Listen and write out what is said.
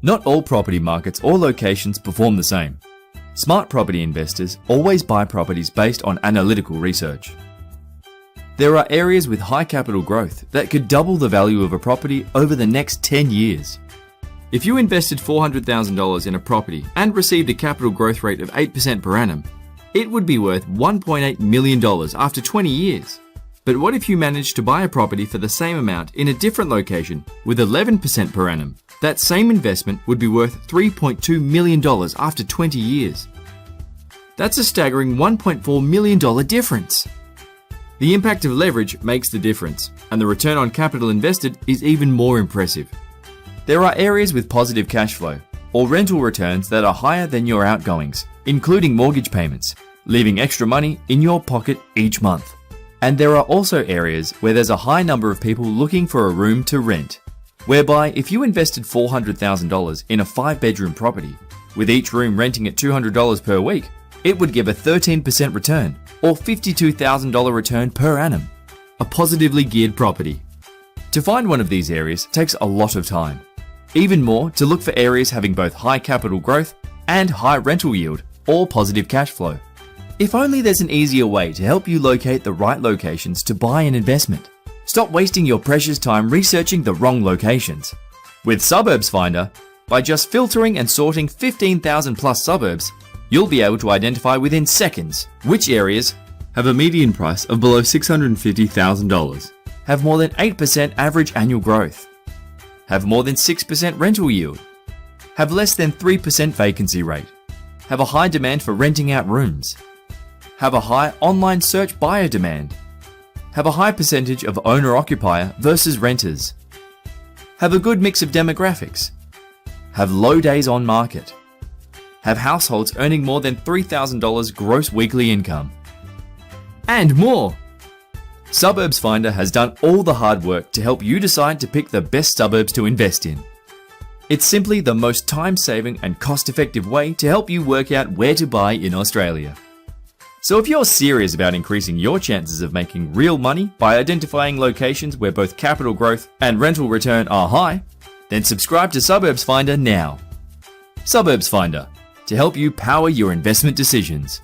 Not all property markets or locations perform the same. Smart property investors always buy properties based on analytical research. There are areas with high capital growth that could double the value of a property over the next 10 years. If you invested $400,000 in a property and received a capital growth rate of 8% per annum, it would be worth $1.8 million after 20 years. But what if you managed to buy a property for the same amount in a different location with 11% per annum? That same investment would be worth $3.2 million after 20 years. That's a staggering $1.4 million difference. The impact of leverage makes the difference, and the return on capital invested is even more impressive. There are areas with positive cash flow or rental returns that are higher than your outgoings, including mortgage payments, leaving extra money in your pocket each month. And there are also areas where there's a high number of people looking for a room to rent, whereby if you invested $400,000 in a 5-bedroom property, with each room renting at $200 per week, it would give a 13% return or $52,000 return per annum, a positively geared property. To find one of these areas takes a lot of time. Even more to look for areas having both high capital growth and high rental yield or positive cash flow. If only there's an easier way to help you locate the right locations to buy an investment. Stop wasting your precious time researching the wrong locations. With Suburbs Finder, by just filtering and sorting 15,000 plus suburbs, you'll be able to identify within seconds which areas have a median price of below $650,000, have more than 8% average annual growth, have more than 6% rental yield, have less than 3% vacancy rate, have a high demand for renting out rooms, have a high online search buyer demand, have a high percentage of owner-occupier versus renters, have a good mix of demographics, have low days on market, have households earning more than $3,000 gross weekly income, and more. Suburbs Finder has done all the hard work to help you decide to pick the best suburbs to invest in. It's simply the most time-saving and cost-effective way to help you work out where to buy in Australia. So if you're serious about increasing your chances of making real money by identifying locations where both capital growth and rental return are high, then subscribe to Suburbs Finder now. Suburbs Finder, to help you power your investment decisions.